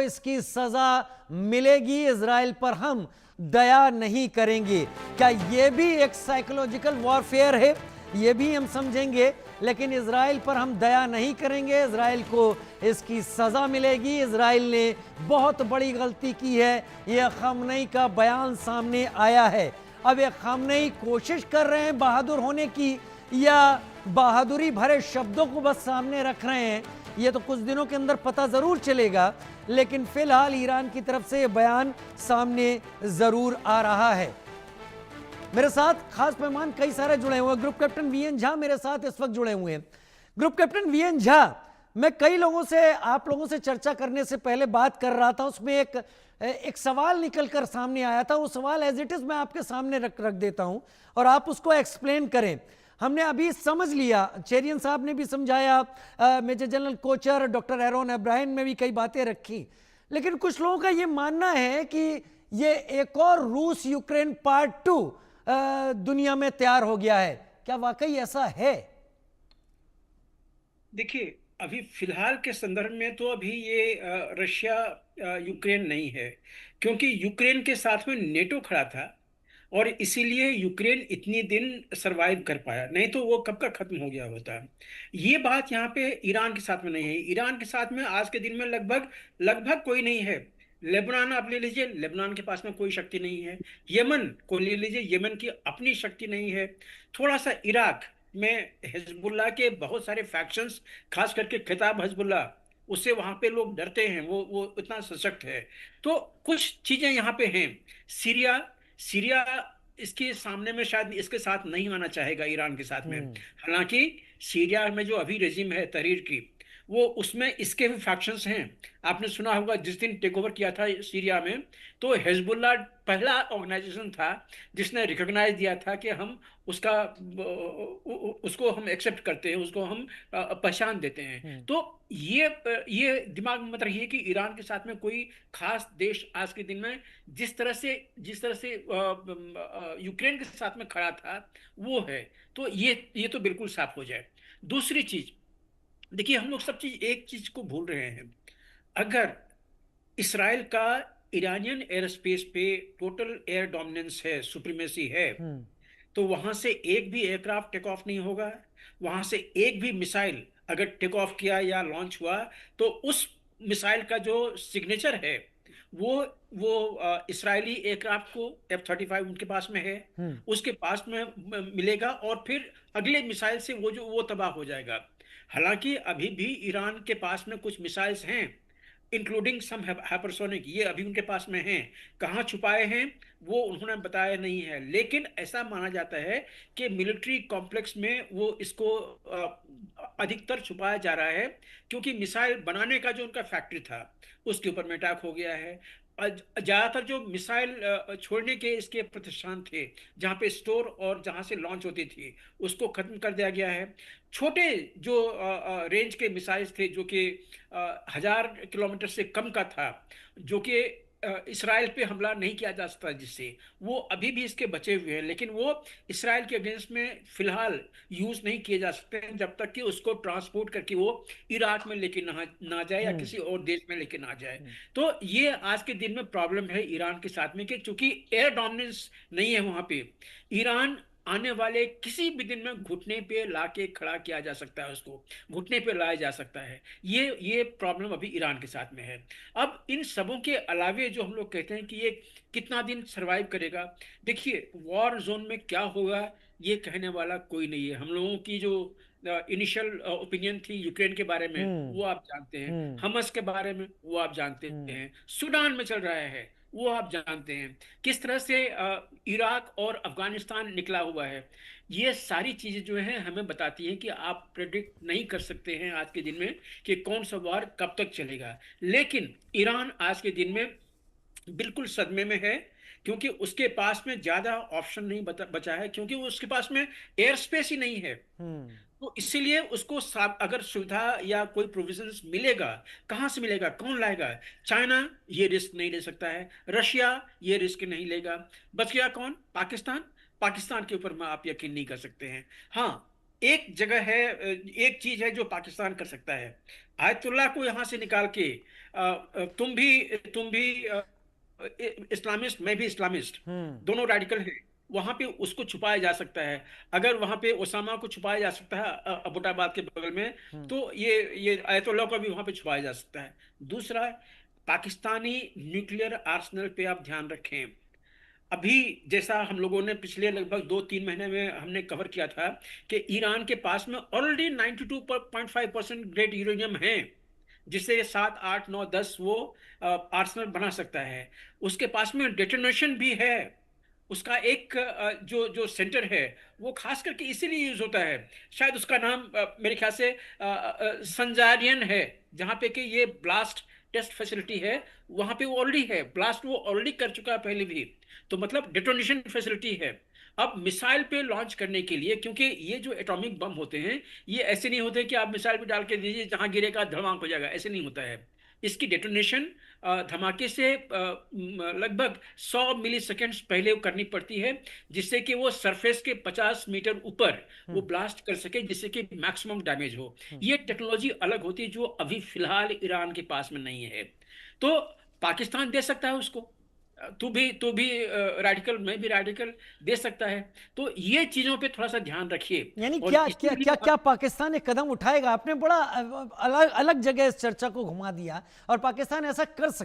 इसकी सजा मिलेगी, इजराइल पर हम दया नहीं करेंगे। क्या यह भी एक साइकोलॉजिकल वॉरफेयर है? ये भी हम समझेंगे। लेकिन इजराइल पर हम दया नहीं करेंगे, इजराइल को इसकी सजा मिलेगी। इजराइल ने बहुत बड़ी गलती की है, यह खामनेई का बयान सामने आया है। अब ये खामनेई कोशिश कर रहे हैं बहादुर होने की, या बहादुरी भरे शब्दों को बस सामने रख रहे हैं, ये तो कुछ दिनों के अंदर पता जरूर चलेगा। लेकिन फिलहाल ईरान की तरफ से यह बयान सामने जरूर आ रहा है। मेरे साथ खास मेहमान कई सारे जुड़े हुए हैं। ग्रुप कैप्टन वीएन झा मेरे साथ इस वक्त जुड़े हुए हैं। ग्रुप कैप्टन वीएन झा, मैं कई लोगों से, आप लोगों से चर्चा करने से पहले बात कर रहा था, उसमें एक सवाल निकलकर सामने आया था। वो सवाल एज इट इज मैं आपके सामने रख देता हूं और आप उसको एक्सप्लेन करें। हमने अभी समझ लिया, चेरियन साहब ने भी समझाया, major general Kochar, doctor Aaron Abraham में भी कई बातें रखी। लेकिन कुछ लोगों का यह मानना है कि ये एक और रूस यूक्रेन पार्ट 2 दुनिया में तैयार हो गया है। क्या वाकई ऐसा है? देखिए, अभी फिलहाल के संदर्भ में तो अभी ये रशिया यूक्रेन नहीं है, क्योंकि यूक्रेन के साथ में नेटो खड़ा था और इसीलिए यूक्रेन इतनी दिन सरवाइव कर पाया, नहीं तो वो कब का खत्म हो गया होता। ये बात यहाँ पे ईरान के साथ में नहीं है। ईरान के साथ में आज के दिन में लगभग लगभग कोई नहीं है। लेबनान आप ले लीजिए, लेबनान के पास में कोई शक्ति नहीं है। यमन को ले लीजिए, यमन की अपनी शक्ति नहीं है। थोड़ा सा इराक में हिजबुल्लाह के बहुत सारे फैक्शंस, खास करके खिताब हिजबुल्लाह, उससे वहां पे लोग डरते हैं, वो इतना सशक्त है। तो कुछ चीजें यहाँ पे हैं। सीरिया, सीरिया इसके सामने में शायद इसके साथ नहीं आना चाहेगा ईरान के साथ में। हालांकि सीरिया में जो अभी रेजिम है तहरीर की, वो उसमें इसके भी फैक्शंस हैं। आपने सुना होगा जिस दिन टेक ओवर किया था सीरिया में, तो हिजबुल्लाह पहला ऑर्गेनाइजेशन था जिसने रिकॉग्नाइज दिया था कि हम उसका उसको हम एक्सेप्ट करते हैं, उसको हम पहचान देते हैं। तो ये दिमाग में मत रखिए कि ईरान के साथ में कोई खास देश आज के दिन में जिस तरह से यूक्रेन के साथ में खड़ा था वो है। तो ये तो बिल्कुल साफ हो जाए। दूसरी चीज, देखिए, हम लोग सब चीज एक चीज को भूल रहे हैं। अगर इसराइल का ईरानियन एयर स्पेस पे टोटल एयर डोमिनेंस है, सुप्रीमेसी है, तो वहां से एक भी एयरक्राफ्ट टेक ऑफ नहीं होगा। वहां से एक भी मिसाइल अगर टेक ऑफ किया या लॉन्च हुआ, तो उस मिसाइल का जो सिग्नेचर है वो इसराइली एयरक्राफ्ट को, F-35 उनके पास में है, उसके पास में मिलेगा और फिर अगले मिसाइल से वो तबाह हो जाएगा। हालांकि अभी भी ईरान के पास में कुछ मिसाइल्स हैं, इंक्लूडिंग सम हाइपरसोनिक, ये अभी उनके पास में हैं। कहाँ छुपाए हैं वो उन्होंने बताया नहीं है, लेकिन ऐसा माना जाता है कि मिलिट्री कॉम्प्लेक्स में वो इसको अधिकतर छुपाया जा रहा है, क्योंकि मिसाइल बनाने का जो उनका फैक्ट्री था उसके ऊपर में अटैक हो गया है। ज्यादातर जो मिसाइल छोड़ने के इसके प्रतिष्ठान थे, जहाँ पे स्टोर और जहाँ से लॉन्च होती थी, उसको खत्म कर दिया गया है। छोटे जो रेंज के मिसाइल्स थे, जो कि 1000 किलोमीटर से कम का था, जो कि इसराइल पे हमला नहीं किया जा सकता, जिससे वो अभी भी इसके बचे हुए हैं, लेकिन वो इसराइल के अगेंस्ट में फिलहाल यूज नहीं किए जा सकते हैं जब तक कि उसको ट्रांसपोर्ट करके वो इराक में लेके ना जाए या किसी और देश में लेके ना जाए। तो ये आज के दिन में प्रॉब्लम है ईरान के साथ में कि चूंकि एयर डोमिनेंस नहीं है वहां पे, ईरान आने वाले किसी भी दिन में घुटने पे लाके खड़ा किया जा सकता है, उसको घुटने पे लाया जा सकता है। ये प्रॉब्लम अभी ईरान के साथ में है। अब इन सबों के अलावे जो हम लोग कहते हैं कि ये कितना दिन सरवाइव करेगा, देखिए, वॉर जोन में क्या होगा ये कहने वाला कोई नहीं है। हम लोगों की जो इनिशियल ओपिनियन थी यूक्रेन के बारे में वो आप जानते हैं, हमस के बारे में वो आप जानते हैं, सूडान में चल रहा है वो आप जानते हैं, किस तरह से इराक और अफगानिस्तान निकला हुआ है। ये सारी चीजें जो हैं हमें बताती हैं कि आप प्रेडिक्ट नहीं कर सकते हैं आज के दिन में कि कौन सा वार कब तक चलेगा। लेकिन ईरान आज के दिन में बिल्कुल सदमे में है, क्योंकि उसके पास में ज्यादा ऑप्शन नहीं बचा है, क्योंकि वो उसके पास में एयर स्पेस ही नहीं है। तो इसीलिए उसको अगर सुविधा या कोई प्रोविजंस मिलेगा, कहाँ से मिलेगा, कौन लाएगा? चाइना ये रिस्क नहीं ले सकता है, रशिया ये रिस्क नहीं लेगा। बच गया कौन? पाकिस्तान। पाकिस्तान के ऊपर में आप यकीन नहीं कर सकते हैं। हाँ, एक जगह है, एक चीज है जो पाकिस्तान कर सकता है। आयतुल्लाह को यहां से निकाल के तुम भी इस्लामिस्ट, मैं भी इस्लामिस्ट, दोनों रेडिकल हैं, वहां पे उसको छुपाया जा सकता है। अगर वहां पे ओसामा को छुपाया जा सकता है अबोटाबाद के बगल में, तो ये आयतुल्लाह को भी वहां पे छुपाया जा सकता है। दूसरा, पाकिस्तानी न्यूक्लियर आर्सेनल पे आप ध्यान रखें। अभी जैसा हम लोगों ने पिछले लगभग 2-3 महीने में हमने कवर किया था कि ईरान के पास में ऑलरेडी 92.5% ग्रेड यूरेनियम है, जिससे 7, 8, 9, 10 वो आर्सेनल बना सकता है। उसके पास में डेटोनेशन भी है। उसका एक जो जो सेंटर है वो खास करके इसीलिए यूज होता है। शायद उसका नाम मेरे ख्याल से संजारियन है, जहाँ पे कि ये ब्लास्ट टेस्ट फैसिलिटी है। वहां पे वो ऑलरेडी है, ब्लास्ट वो ऑलरेडी कर चुका है पहले भी। तो मतलब डेटोनेशन फैसिलिटी है। अब मिसाइल पे लॉन्च करने के लिए, क्योंकि ये जो एटॉमिक बम होते हैं, ये ऐसे नहीं होते कि आप मिसाइल पे डाल के दीजिए, जहां गिरेगा धमाका हो जाएगा, ऐसे नहीं होता है। इसकी डेटोनेशन धमाके से लगभग 100 मिली सेकेंड्स पहले करनी पड़ती है, जिससे कि वो सरफेस के 50 मीटर ऊपर वो ब्लास्ट कर सके, जिससे कि मैक्सिमम डैमेज हो। ये टेक्नोलॉजी अलग होती है जो अभी फिलहाल ईरान के पास में नहीं है। तो पाकिस्तान दे सकता है उसको। तू भी रेडिकल, मैं भी रेडिकल, दे सकता है। तो ये चीजों पे थोड़ा सा ध्यान रखिए। यानी और क्या क्या इसीलिए क्या क्या पाकिस्तान एक कदम उठाएगा? आपने बड़ा अलग अलग जगह इस चर्चा को घुमा दिया, और पाकिस्तान ऐसा कर सकता